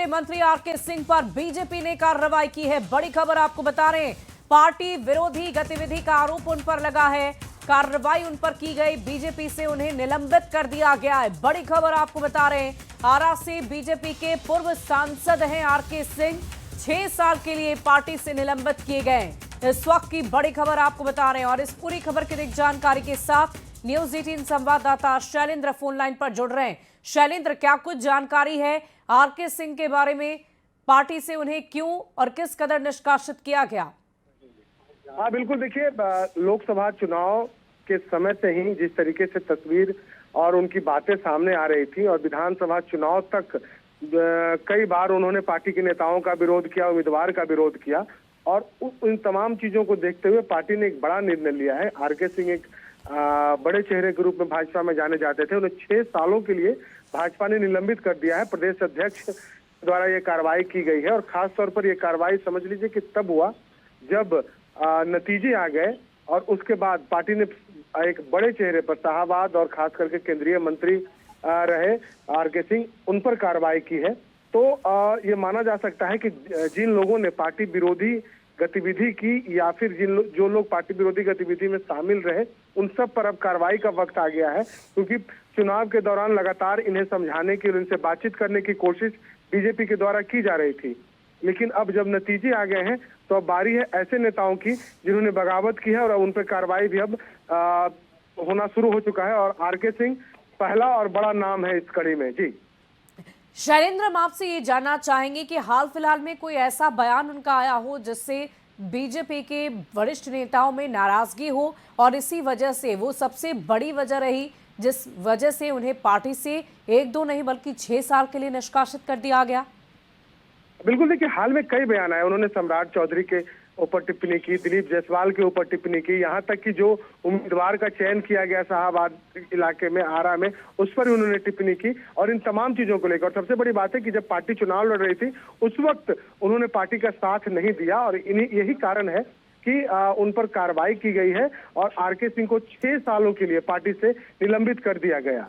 केंद्रीय मंत्री आरके सिंह पर बीजेपी ने कार्रवाई की है। बड़ी खबर आपको बता रहे हैं, पार्टी विरोधी गतिविधि का आरोप उन पर लगा है। कार्रवाई उन पर की गई, बीजेपी से उन्हें निलंबित कर दिया गया है। बड़ी खबर आपको बता रहे हैं, आरा से बीजेपी के पूर्व सांसद हैं आरके सिंह, 6 साल के लिए पार्टी से निलंबित किए गए। इस वक्त की बड़ी खबर आपको बता रहे हैं और इस पूरी खबर की अधिक जानकारी के साथ न्यूज 18 संवाददाता शैलेंद्र फोन लाइन पर जुड़ रहे हैं। शैलेंद्र, क्या कुछ जानकारी है आरके सिंह के बारे में? पार्टी से उन्हें क्यों और किस कदर निष्कासित किया गया? हाँ बिल्कुल, देखिए लोकसभा चुनाव के समय से ही जिस तरीके से तस्वीर और उनकी बातें सामने आ रही थी और विधानसभा चुनाव तक कई बार उन्होंने पार्टी के नेताओं का विरोध किया, उम्मीदवार का विरोध किया और उन तमाम चीजों को देखते हुए पार्टी ने एक बड़ा निर्णय लिया है। आरके सिंह एक बड़े चेहरे के रूप में भाजपा में जाने जाते थे, उन्हें 6 सालों के लिए भाजपा ने निलंबित कर दिया है। प्रदेश अध्यक्ष द्वारा ये कार्रवाई की गई है और खास तौर पर ये कार्रवाई समझ लीजिए कि तब हुआ जब नतीजे आ गए और उसके बाद पार्टी ने एक बड़े चेहरे पर शाहबाद और खास करके केंद्रीय मंत्री रहे आरके सिंह, उन पर कार्रवाई की है। तो ये माना जा सकता है कि जिन लोगों ने पार्टी विरोधी गतिविधि की या फिर जो लोग पार्टी विरोधी गतिविधि में शामिल रहे, उन सब पर अब कार्रवाई का वक्त आ गया है, क्योंकि चुनाव के दौरान लगातार इन्हें समझाने की और इनसे बातचीत करने की कोशिश बीजेपी के द्वारा की जा रही थी। लेकिन अब जब नतीजे आ गए हैं तो अब बारी है ऐसे नेताओं की जिन्होंने बगावत की है और उन पर कार्रवाई भी अब होना शुरू हो चुका है और आरके सिंह पहला और बड़ा नाम है इस कड़ी में। जी शैलेंद्र, हम आपसे ये जानना चाहेंगे कि हाल फिलहाल में कोई ऐसा बयान उनका आया हो जिससे बीजेपी के वरिष्ठ नेताओं में नाराजगी हो और इसी वजह से वो सबसे बड़ी वजह रही जिस वजह से उन्हें पार्टी से 1-2 नहीं बल्कि 6 साल के लिए निष्कासित कर दिया गया? बिल्कुल, देखिए हाल में कई बयान आए। उन्होंने सम्राट चौधरी के ऊपर टिप्पणी की, दिलीप जायसवाल के ऊपर टिप्पणी की, यहाँ तक कि जो उम्मीदवार का चयन किया गया शाहबाद इलाके में, आरा में, उस पर भी उन्होंने टिप्पणी की और इन तमाम चीजों को लेकर। और सबसे बड़ी बात है कि जब पार्टी चुनाव लड़ रही थी उस वक्त उन्होंने पार्टी का साथ नहीं दिया और यही कारण है कि उन पर कार्रवाई की गई है और आरके सिंह को 6 सालों के लिए पार्टी से निलंबित कर दिया गया।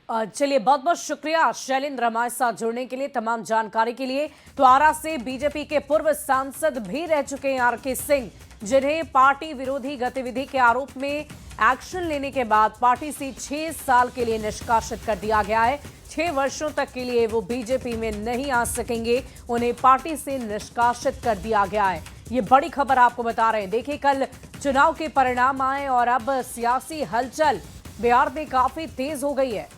चलिए, बहुत बहुत शुक्रिया शैलेंद्र हमारे साथ जुड़ने के लिए, तमाम जानकारी के लिए। तो आरा से बीजेपी के पूर्व सांसद भी रह चुके हैं आरके सिंह, जिन्हें पार्टी विरोधी गतिविधि के आरोप में एक्शन लेने के बाद पार्टी से 6 साल के लिए निष्कासित कर दिया गया है। 6 वर्षों तक के लिए वो बीजेपी में नहीं आ सकेंगे, उन्हें पार्टी से निष्कासित कर दिया गया है। ये बड़ी खबर आपको बता रहे हैं। देखिए, कल चुनाव के परिणाम आए और अब सियासी हलचल बिहार में काफी तेज हो गई है।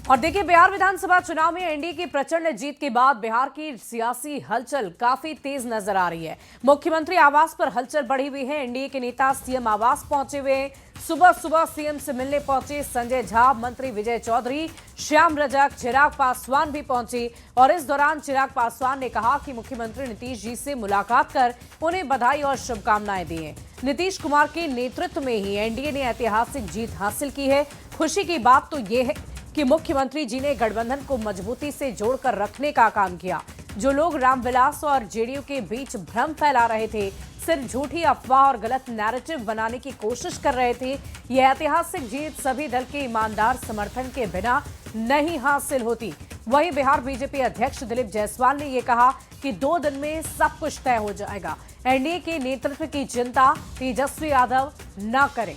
और देखिए, बिहार विधानसभा चुनाव में एनडीए की प्रचंड जीत के बाद बिहार की सियासी हलचल काफी तेज नजर आ रही है। मुख्यमंत्री आवास पर हलचल बढ़ी हुई है। एनडीए के नेता सीएम आवास पहुंचे हुए हैं। सुबह सुबह सीएम से मिलने पहुंचे संजय झा, मंत्री विजय चौधरी, श्याम रजक, चिराग पासवान भी पहुंचे और इस दौरान चिराग पासवान ने कहा कि मुख्यमंत्री नीतीश जी से मुलाकात कर उन्हें बधाई और शुभकामनाएं दी हैं। नीतीश कुमार के नेतृत्व में ही एनडीए ने ऐतिहासिक जीत हासिल की है। खुशी की बात तो ये है कि मुख्यमंत्री जी ने गठबंधन को मजबूती से जोड़कर रखने का काम किया। जो लोग रामविलास और जेडीयू के बीच भ्रम फैला रहे थे, सिर्फ झूठी अफवाह और गलत नैरेटिव बनाने की कोशिश कर रहे थे, यह ऐतिहासिक जीत सभी दल के ईमानदार समर्थन के बिना नहीं हासिल होती। वहीं बिहार बीजेपी अध्यक्ष दिलीप जायसवाल ने यह कहा कि 2 दिन में सब कुछ तय हो जाएगा। एनडीए के नेतृत्व की चिंता तेजस्वी यादव न करें।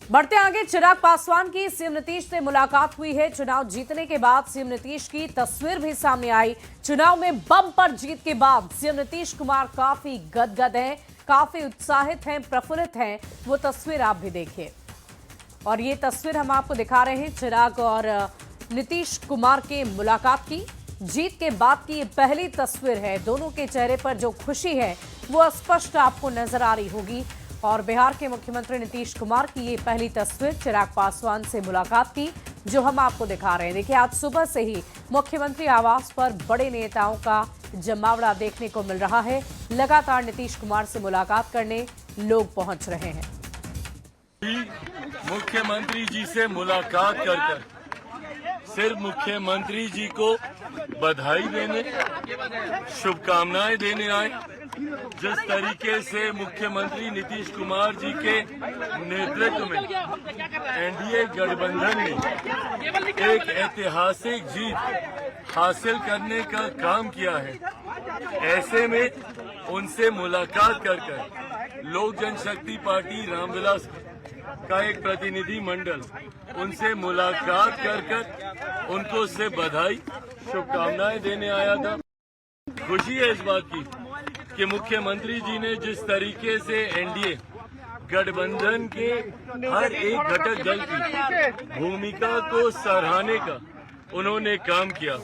बढ़ते आगे, चिराग पासवान की सीएम नीतीश से मुलाकात हुई है। चुनाव जीतने के बाद सीएम नीतीश की तस्वीर भी सामने आई। चुनाव में बम्पर जीत के बाद सीएम नीतीश कुमार काफी गदगद हैं, काफी उत्साहित हैं, प्रफुल्लित हैं। वो तस्वीर आप भी देखिए। और ये तस्वीर हम आपको दिखा रहे हैं चिराग और नीतीश कुमार के मुलाकात की। जीत के बाद की ये पहली तस्वीर है। दोनों के चेहरे पर जो खुशी है वो स्पष्ट आपको नजर आ रही होगी। और बिहार के मुख्यमंत्री नीतीश कुमार की ये पहली तस्वीर चिराग पासवान से मुलाकात की, जो हम आपको दिखा रहे हैं। देखिए, आज सुबह से ही मुख्यमंत्री आवास पर बड़े नेताओं का जमावड़ा देखने को मिल रहा है। लगातार नीतीश कुमार से मुलाकात करने लोग पहुंच रहे हैं। मुख्यमंत्री जी से मुलाकात कर सिर्फ मुख्यमंत्री जी को बधाई देने, शुभकामनाएं देने आए जिस तरीके से मुख्यमंत्री नीतीश कुमार जी के नेतृत्व में एनडीए गठबंधन ने एक ऐतिहासिक जीत हासिल करने का काम किया है, ऐसे में उनसे मुलाकात कर लोक जनशक्ति पार्टी रामविलास का एक प्रतिनिधि मंडल उनसे मुलाकात कर उनको से बधाई शुभकामनाएं देने आया था। खुशी है इस बात की कि मुख्यमंत्री जी ने जिस तरीके से एनडीए गठबंधन के हर एक घटक दल की भूमिका को सराहने का उन्होंने काम किया।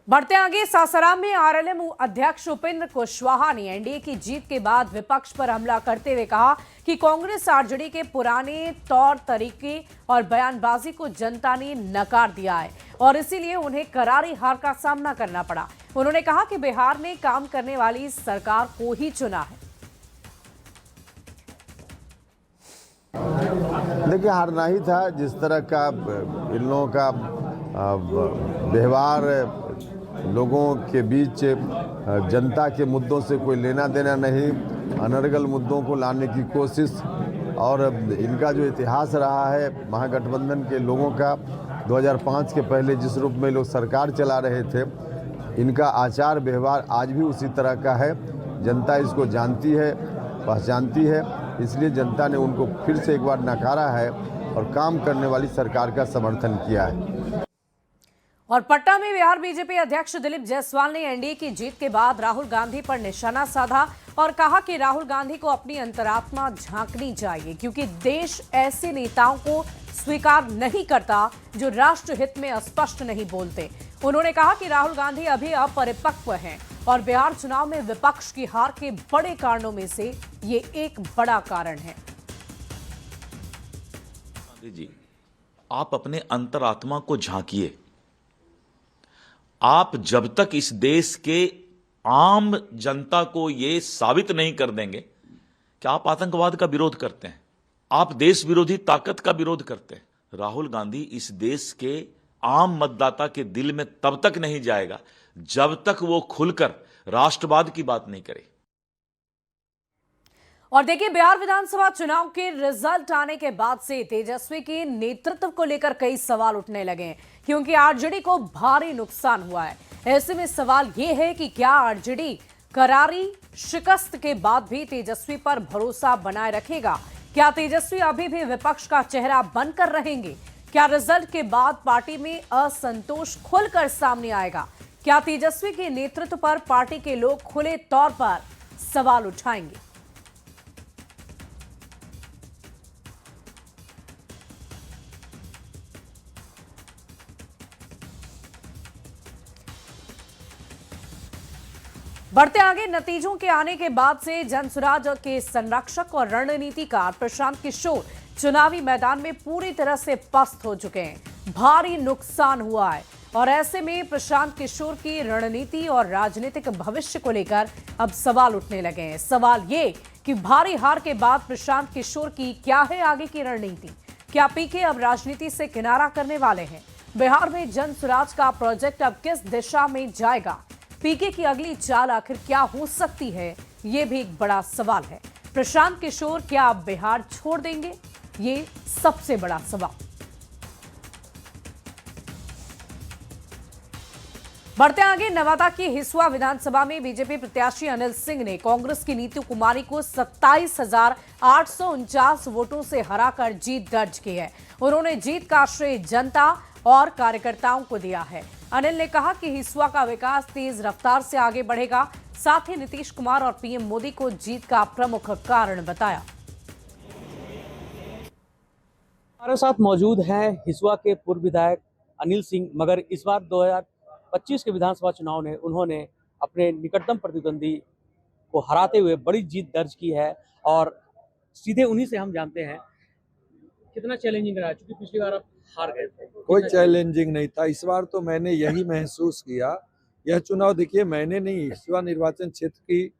बढ़ते आगे, सासाराम में आरएलएम अध्यक्ष उपेंद्र कुशवाहा ने एनडीए की जीत के बाद विपक्ष पर हमला करते हुए कहा कि कांग्रेस आरजेडी के पुराने तौर तरीके और बयानबाजी को जनता ने नकार दिया है और इसीलिए उन्हें करारी हार का सामना करना पड़ा। उन्होंने कहा कि बिहार ने काम करने वाली सरकार को ही चुना है। देखिए, हारना ही था। जिस तरह का इन लोगों का व्यवहार, लोगों के बीच जनता के मुद्दों से कोई लेना देना नहीं, अनर्गल मुद्दों को लाने की कोशिश, और इनका जो इतिहास रहा है महागठबंधन के लोगों का 2005 के पहले जिस रूप में लोग सरकार चला रहे थे, इनका आचार व्यवहार आज भी उसी तरह का है। जनता इसको जानती है, पहचानती है, इसलिए जनता ने उनको फिर से एक बार नकारा है और काम करने वाली सरकार का समर्थन किया है। और पटना में बिहार बीजेपी अध्यक्ष दिलीप जायसवाल ने एनडीए की जीत के बाद राहुल गांधी पर निशाना साधा और कहा कि राहुल गांधी को अपनी अंतरात्मा झांकनी चाहिए, क्योंकि देश ऐसे नेताओं को स्वीकार नहीं करता जो राष्ट्र हित में स्पष्ट नहीं बोलते। उन्होंने कहा कि राहुल गांधी अभी अपरिपक्व हैं और बिहार चुनाव में विपक्ष की हार के बड़े कारणों में से ये एक बड़ा कारण है। जी, आप अपने अंतरात्मा को झांकिए। आप जब तक इस देश के आम जनता को यह साबित नहीं कर देंगे कि आप आतंकवाद का विरोध करते हैं, आप देश विरोधी ताकत का विरोध करते हैं, राहुल गांधी इस देश के आम मतदाता के दिल में तब तक नहीं जाएगा जब तक वो खुलकर राष्ट्रवाद की बात नहीं करे। और देखिए, बिहार विधानसभा चुनाव के रिजल्ट आने के बाद से तेजस्वी के नेतृत्व को लेकर कई सवाल उठने लगे हैं, क्योंकि आरजेडी को भारी नुकसान हुआ है। ऐसे में सवाल यह है कि क्या आरजेडी करारी शिकस्त के बाद भी तेजस्वी पर भरोसा बनाए रखेगा? क्या तेजस्वी अभी भी विपक्ष का चेहरा बनकर रहेंगे? क्या रिजल्ट के बाद पार्टी में असंतोष खुलकर सामने आएगा? क्या तेजस्वी के नेतृत्व पर पार्टी के लोग खुले तौर पर सवाल उठाएंगे? बढ़ते आगे, नतीजों के आने के बाद से जनसुराज के संरक्षक और रणनीतिकार प्रशांत किशोर चुनावी मैदान में पूरी तरह से पस्त हो चुके हैं। भारी नुकसान हुआ है और ऐसे में प्रशांत किशोर की रणनीति और राजनीतिक भविष्य को लेकर अब सवाल उठने लगे हैं। सवाल ये कि भारी हार के बाद प्रशांत किशोर की क्या है आगे की रणनीति? क्या पीके अब राजनीति से किनारा करने वाले हैं? बिहार में जनसुराज का प्रोजेक्ट अब किस दिशा में जाएगा? पीके की अगली चाल आखिर क्या हो सकती है? ये भी एक बड़ा सवाल है। प्रशांत किशोर क्या अब बिहार छोड़ देंगे? ये सबसे बड़ा सवाल। बढ़ते आगे, नवादा की हिसुआ विधानसभा में बीजेपी प्रत्याशी अनिल सिंह ने कांग्रेस की नीतू कुमारी को 27,849 वोटों से हराकर जीत दर्ज की है। उन्होंने जीत का श्रेय जनता और कार्यकर्ताओं को दिया है। अनिल ने कहा कि हिसुआ का विकास तेज रफ्तार से आगे बढ़ेगा। साथ ही नीतीश कुमार और पीएम मोदी को जीत का प्रमुख कारण बताया। हमारे साथ मौजूद हैं हिसुआ के पूर्व विधायक अनिल सिंह, मगर इस बार 2025 के विधानसभा चुनाव ने उन्होंने अपने निकटतम प्रतिद्वंदी को हराते हुए बड़ी जीत दर्ज की है और सीधे उन्हीं से हम जानते हैं कितना चैलेंजिंग रहा है, क्योंकि पिछली बार आप हार गए थे। कोई चैलेंजिंग नहीं था, इस बार तो मैंने यही महसूस किया। यह चुनाव देखिए, मैंने नहीं, हिसुआ निर्वाचन क्षेत्र की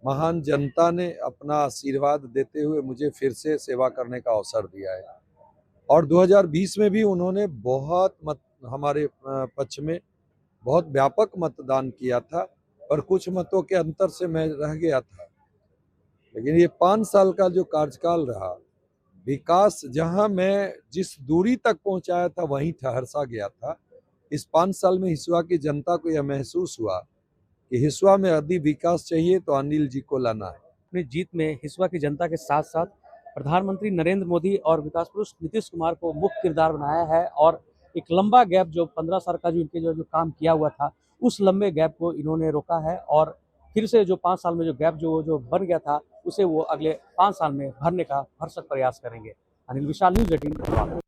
महान जनता ने अपना आशीर्वाद देते हुए मुझे फिर से सेवा करने का अवसर दिया है और 2020 में भी उन्होंने बहुत हमारे पक्ष में बहुत व्यापक मतदान किया था। और कुछ मतों के अंतर से मैं रह गया था। लेकिन ये 5 साल का जो कार्यकाल रहा, विकास जहां मैं जिस दूरी तक पहुंचाया था वहीं ठहरसा गया था। इस 5 साल में हिसुआ की जनता को यह महसूस हुआ कि हिसुआ में अधिक विकास चाहिए तो अनिल जी को लाना है। अपनी जीत में हिसुआ की जनता के साथ साथ प्रधानमंत्री नरेंद्र मोदी और विकास पुरुष नीतीश कुमार को मुख्य किरदार बनाया है और एक लंबा गैप जो 15 साल का जो इनके जो काम किया हुआ था, उस लंबे गैप को इन्होंने रोका है और फिर से जो 5 साल में जो गैप जो बन गया था, उसे वो अगले 5 साल में भरने का भरसक प्रयास करेंगे। अनिल विशाल, न्यूज़ 18।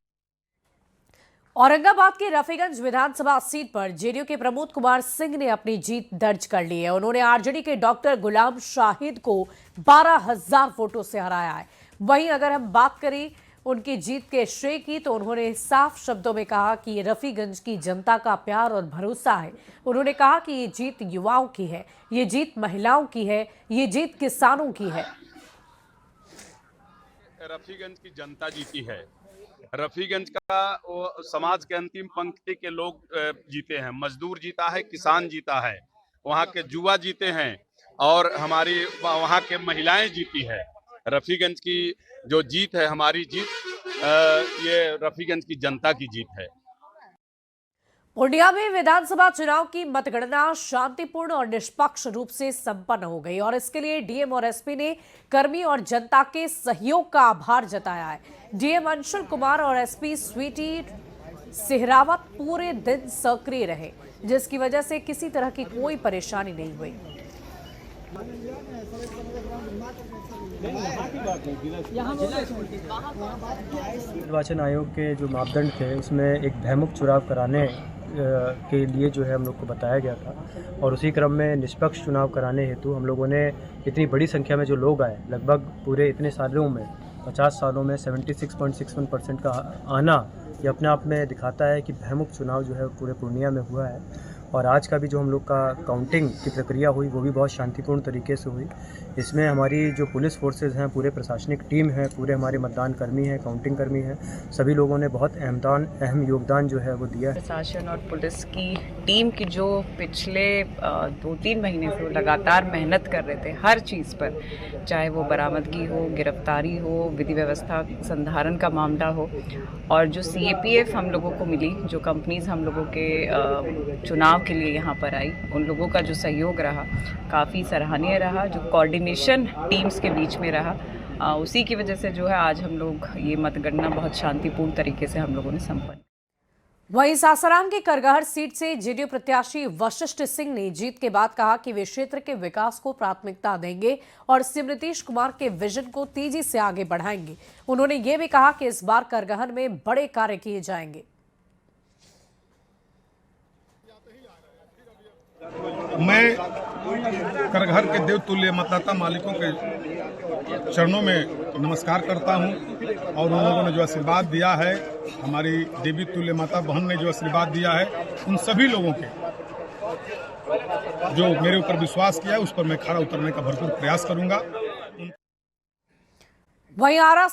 औरंगाबाद की रफीगंज विधानसभा सीट पर जेडीयू के प्रमोद कुमार सिंह ने अपनी जीत दर्ज कर ली है। उन्होंने आरजेडी के डॉक्टर गुलाम शाहिद को 12,000 वोटों से हराया है। वहीं अगर हम बात करें उनकी जीत के श्रेय की, तो उन्होंने साफ शब्दों में कहा कि ये रफीगंज की जनता का प्यार और भरोसा है। उन्होंने कहा कि ये जीत युवाओं की है, ये जीत महिलाओं की है, ये जीत किसानों की है। रफीगंज की जनता जीती है। रफीगंज का वो समाज के अंतिम पंक्ति के लोग जीते हैं। मजदूर जीता है, किसान जीता है, वहाँ के युवा जीते हैं और हमारी वहाँ के महिलाएं जीती है। रफीगंज की जो जीत है, हमारी जीत, ये रफीगंज की जनता की जीत है। पूर्णिया में विधानसभा चुनाव की मतगणना शांतिपूर्ण और निष्पक्ष रूप से संपन्न हो गई और इसके लिए डीएम और एसपी ने कर्मी और जनता के सहयोग का आभार जताया है। डीएम अंशुल कुमार और एसपी स्वीटी सिहरावत पूरे दिन सक्रिय रहे, जिसकी वजह से किसी तरह की कोई परेशानी नहीं हुई। निर्वाचन आयोग के जो मापदंड थे उसमें एक भयमुक्त चुनाव कराने के लिए जो है हम लोग को बताया गया था और उसी क्रम में निष्पक्ष चुनाव कराने हेतु हम लोगों ने इतनी बड़ी संख्या में जो लोग आए, लगभग पूरे इतने सालों में 50 सालों में 76.61% का आना, ये अपने आप में दिखाता है कि भयमुक्त चुनाव जो है पूरे पूर्णिया में हुआ है। और आज का भी जो हम लोग का काउंटिंग की प्रक्रिया हुई वो भी बहुत शांतिपूर्ण तरीके से हुई। इसमें हमारी जो पुलिस फोर्सेज हैं, पूरे प्रशासनिक टीम है, पूरे हमारे मतदान कर्मी हैं, काउंटिंग कर्मी हैं, सभी लोगों ने बहुत अहम योगदान जो है वो दिया है। प्रशासन और पुलिस की टीम की जो पिछले 2-3 महीने से लगातार मेहनत कर रहे थे हर चीज़ पर, चाहे वो बरामदगी हो, गिरफ्तारी हो, विधि व्यवस्था संधारण का मामला हो, और जो CAPF हम लोगों को मिली, जो कंपनीज हम लोगों के चुनाव के लिए यहाँ पर आई, उन लोगों का जो सहयोग रहा काफ़ी सराहनीय रहा। जो कोऑर्डिनेशन टीम्स के बीच में रहा, उसी की वजह से जो है आज हम लोग ये मतगणना बहुत शांतिपूर्ण तरीके से हम लोगों ने संपन्न। वहीं सासाराम की करगहर सीट से जेडीयू प्रत्याशी वशिष्ठ सिंह ने जीत के बाद कहा कि वे क्षेत्र के विकास को प्राथमिकता देंगे और सीएम नीतीश कुमार के विजन को तेजी से आगे बढ़ाएंगे। उन्होंने ये भी कहा कि इस बार करगहर में बड़े कार्य किए जाएंगे। मैं करगहर के देवतुल्य मतदाता मालिकों के चरणों में नमस्कार करता हूं और उन लोगों ने जो आशीर्वाद दिया है, हमारी देवी तुल्य माता बहन ने जो आशीर्वाद दिया है, उन सभी लोगों के जो मेरे ऊपर विश्वास किया है उस पर मैं खरा उतरने का भरपूर प्रयास करूंगा। वहीं आरा से